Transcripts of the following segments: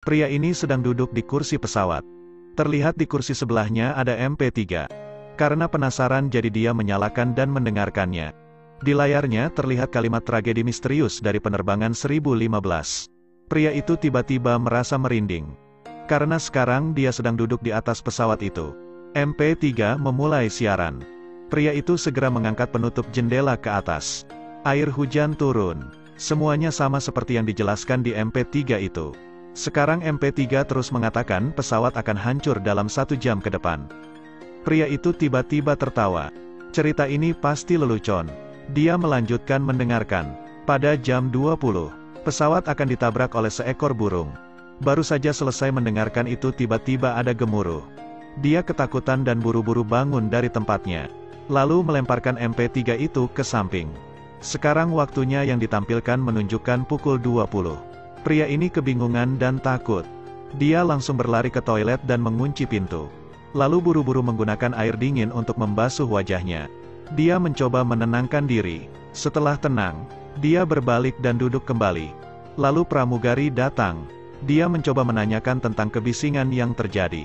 Pria ini sedang duduk di kursi pesawat. Terlihat di kursi sebelahnya ada MP3. Karena penasaran jadi dia menyalakan dan mendengarkannya. Di layarnya terlihat kalimat tragedi misterius dari penerbangan 1015. Pria itu tiba-tiba merasa merinding. Karena sekarang dia sedang duduk di atas pesawat itu. MP3 memulai siaran. Pria itu segera mengangkat penutup jendela ke atas. Air hujan turun. Semuanya sama seperti yang dijelaskan di MP3 itu. Sekarang MP3 terus mengatakan pesawat akan hancur dalam 1 jam ke depan. Pria itu tiba-tiba tertawa. Cerita ini pasti lelucon. Dia melanjutkan mendengarkan. Pada jam 20, pesawat akan ditabrak oleh seekor burung. Baru saja selesai mendengarkan itu tiba-tiba ada gemuruh. Dia ketakutan dan buru-buru bangun dari tempatnya. Lalu melemparkan MP3 itu ke samping. Sekarang waktunya yang ditampilkan menunjukkan pukul 20. Pria ini kebingungan dan takut. Dia langsung berlari ke toilet dan mengunci pintu. Lalu buru-buru menggunakan air dingin untuk membasuh wajahnya. Dia mencoba menenangkan diri. Setelah tenang, dia berbalik dan duduk kembali. Lalu pramugari datang. Dia mencoba menanyakan tentang kebisingan yang terjadi.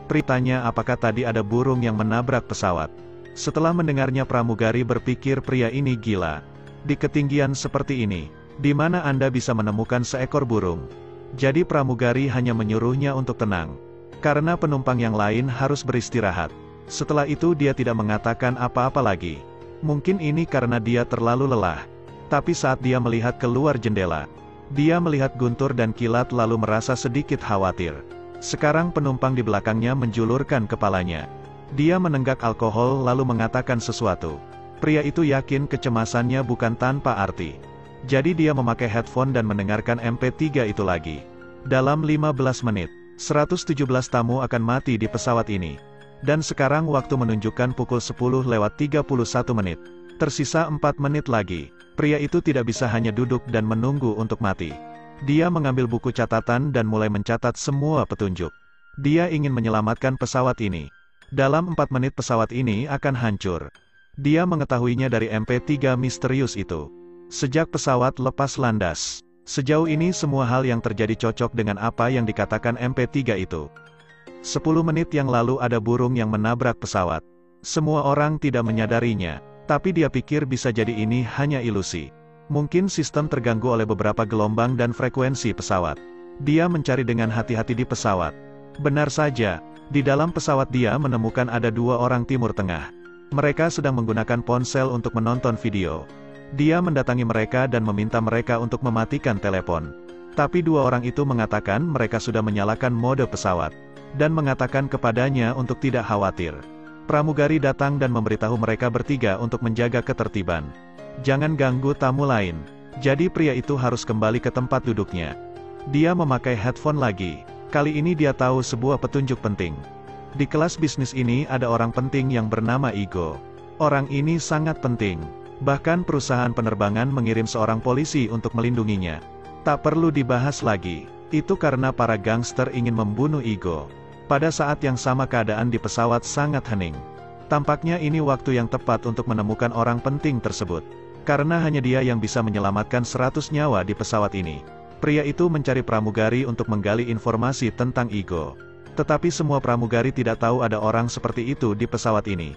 Pritanya apakah tadi ada burung yang menabrak pesawat. Setelah mendengarnya pramugari berpikir pria ini gila. Di ketinggian seperti ini, di mana Anda bisa menemukan seekor burung? Jadi pramugari hanya menyuruhnya untuk tenang. Karena penumpang yang lain harus beristirahat. Setelah itu dia tidak mengatakan apa-apa lagi. Mungkin ini karena dia terlalu lelah. Tapi saat dia melihat keluar jendela, dia melihat guntur dan kilat lalu merasa sedikit khawatir. Sekarang penumpang di belakangnya menjulurkan kepalanya. Dia menenggak alkohol lalu mengatakan sesuatu. Pria itu yakin kecemasannya bukan tanpa arti. Jadi dia memakai headphone dan mendengarkan MP3 itu lagi. Dalam 15 menit, 117 tamu akan mati di pesawat ini. Dan sekarang waktu menunjukkan pukul 10:31 menit. Tersisa 4 menit lagi. Pria itu tidak bisa hanya duduk dan menunggu untuk mati. Dia mengambil buku catatan dan mulai mencatat semua petunjuk. Dia ingin menyelamatkan pesawat ini. Dalam 4 menit pesawat ini akan hancur. Dia mengetahuinya dari MP3 misterius itu. Sejak pesawat lepas landas. Sejauh ini semua hal yang terjadi cocok dengan apa yang dikatakan MP3 itu. 10 menit yang lalu ada burung yang menabrak pesawat. Semua orang tidak menyadarinya. Tapi dia pikir bisa jadi ini hanya ilusi. Mungkin sistem terganggu oleh beberapa gelombang dan frekuensi pesawat. Dia mencari dengan hati-hati di pesawat. Benar saja, di dalam pesawat dia menemukan ada 2 orang Timur Tengah. Mereka sedang menggunakan ponsel untuk menonton video. Dia mendatangi mereka dan meminta mereka untuk mematikan telepon. Tapi 2 orang itu mengatakan mereka sudah menyalakan mode pesawat. Dan mengatakan kepadanya untuk tidak khawatir. Pramugari datang dan memberitahu mereka bertiga untuk menjaga ketertiban. Jangan ganggu tamu lain. Jadi pria itu harus kembali ke tempat duduknya. Dia memakai headphone lagi. Kali ini dia tahu sebuah petunjuk penting. Di kelas bisnis ini ada orang penting yang bernama Igo. Orang ini sangat penting. Bahkan perusahaan penerbangan mengirim seorang polisi untuk melindunginya. Tak perlu dibahas lagi. Itu karena para gangster ingin membunuh Igo. Pada saat yang sama keadaan di pesawat sangat hening. Tampaknya ini waktu yang tepat untuk menemukan orang penting tersebut. Karena hanya dia yang bisa menyelamatkan 100 nyawa di pesawat ini. Pria itu mencari pramugari untuk menggali informasi tentang Igo. Tetapi semua pramugari tidak tahu ada orang seperti itu di pesawat ini.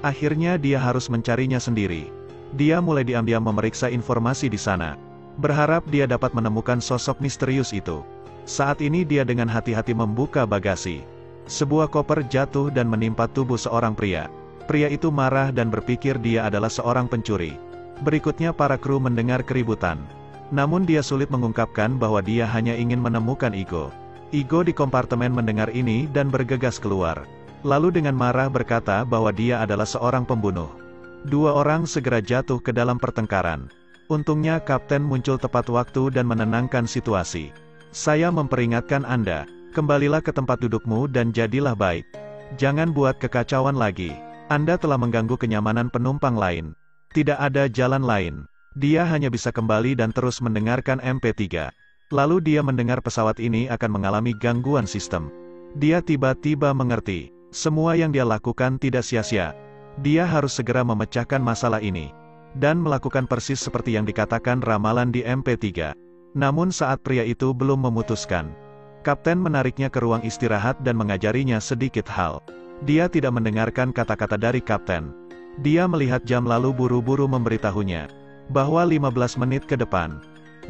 Akhirnya dia harus mencarinya sendiri. Dia mulai diam-diam memeriksa informasi di sana. Berharap dia dapat menemukan sosok misterius itu. Saat ini dia dengan hati-hati membuka bagasi. Sebuah koper jatuh dan menimpa tubuh seorang pria. Pria itu marah dan berpikir dia adalah seorang pencuri. Berikutnya para kru mendengar keributan. Namun dia sulit mengungkapkan bahwa dia hanya ingin menemukan Igo. Igo di kompartemen mendengar ini dan bergegas keluar. Lalu dengan marah berkata bahwa dia adalah seorang pembunuh. 2 orang segera jatuh ke dalam pertengkaran. Untungnya kapten muncul tepat waktu dan menenangkan situasi. Saya memperingatkan Anda, kembalilah ke tempat dudukmu dan jadilah baik. Jangan buat kekacauan lagi. Anda telah mengganggu kenyamanan penumpang lain. Tidak ada jalan lain. Dia hanya bisa kembali dan terus mendengarkan MP3. Lalu dia mendengar pesawat ini akan mengalami gangguan sistem. Dia tiba-tiba mengerti. Semua yang dia lakukan tidak sia-sia. Dia harus segera memecahkan masalah ini. Dan melakukan persis seperti yang dikatakan ramalan di MP3. Namun saat pria itu belum memutuskan. Kapten menariknya ke ruang istirahat dan mengajarinya sedikit hal. Dia tidak mendengarkan kata-kata dari kapten. Dia melihat jam lalu buru-buru memberitahunya bahwa 15 menit ke depan,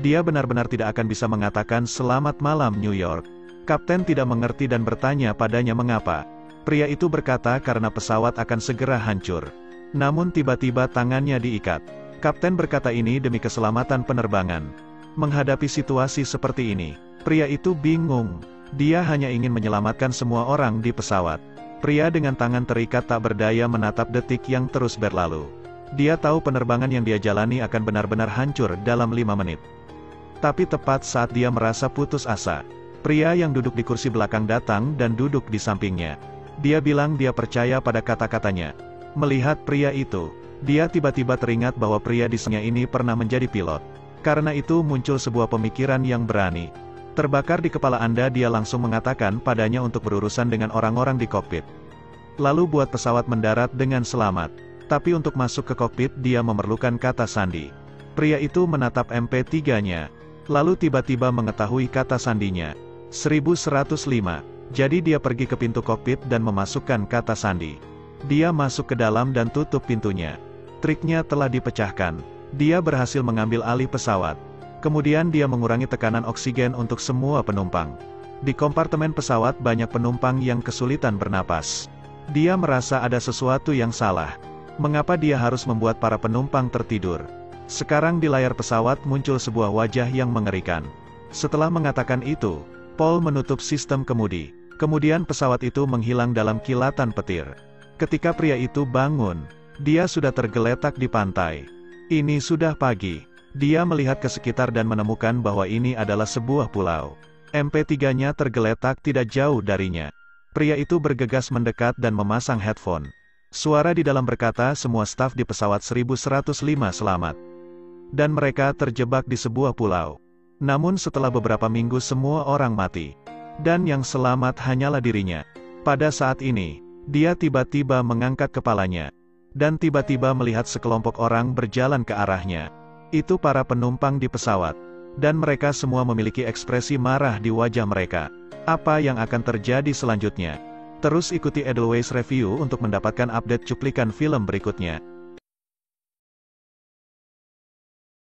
dia benar-benar tidak akan bisa mengatakan selamat malam New York. Kapten tidak mengerti dan bertanya padanya mengapa. Pria itu berkata karena pesawat akan segera hancur. Namun tiba-tiba tangannya diikat. Kapten berkata ini demi keselamatan penerbangan. Menghadapi situasi seperti ini, pria itu bingung. Dia hanya ingin menyelamatkan semua orang di pesawat. Pria dengan tangan terikat tak berdaya menatap detik yang terus berlalu. Dia tahu penerbangan yang dia jalani akan benar-benar hancur dalam 5 menit. Tapi tepat saat dia merasa putus asa, pria yang duduk di kursi belakang datang dan duduk di sampingnya. Dia bilang dia percaya pada kata-katanya. Melihat pria itu, dia tiba-tiba teringat bahwa pria di sebelahnya ini pernah menjadi pilot. Karena itu muncul sebuah pemikiran yang berani. Terbakar di kepala Anda, dia langsung mengatakan padanya untuk berurusan dengan orang-orang di kokpit. Lalu buat pesawat mendarat dengan selamat. Tapi untuk masuk ke kokpit dia memerlukan kata sandi. Pria itu menatap MP3-nya. Lalu tiba-tiba mengetahui kata sandinya. 1105. Jadi dia pergi ke pintu kokpit dan memasukkan kata sandi. Dia masuk ke dalam dan tutup pintunya. Triknya telah dipecahkan. Dia berhasil mengambil alih pesawat. Kemudian dia mengurangi tekanan oksigen untuk semua penumpang. Di kompartemen pesawat banyak penumpang yang kesulitan bernapas. Dia merasa ada sesuatu yang salah. Mengapa dia harus membuat para penumpang tertidur? Sekarang di layar pesawat muncul sebuah wajah yang mengerikan. Setelah mengatakan itu, Paul menutup sistem kemudi. Kemudian pesawat itu menghilang dalam kilatan petir. Ketika pria itu bangun, dia sudah tergeletak di pantai. Ini sudah pagi. Dia melihat ke sekitar dan menemukan bahwa ini adalah sebuah pulau. MP3-nya tergeletak tidak jauh darinya. Pria itu bergegas mendekat dan memasang headphone. Suara di dalam berkata semua staf di pesawat 1105 selamat. Dan mereka terjebak di sebuah pulau. Namun setelah beberapa minggu semua orang mati. Dan yang selamat hanyalah dirinya. Pada saat ini, dia tiba-tiba mengangkat kepalanya. Dan tiba-tiba melihat sekelompok orang berjalan ke arahnya. Itu para penumpang di pesawat. Dan mereka semua memiliki ekspresi marah di wajah mereka. Apa yang akan terjadi selanjutnya? Terus ikuti Edelweiss Review untuk mendapatkan update cuplikan film berikutnya.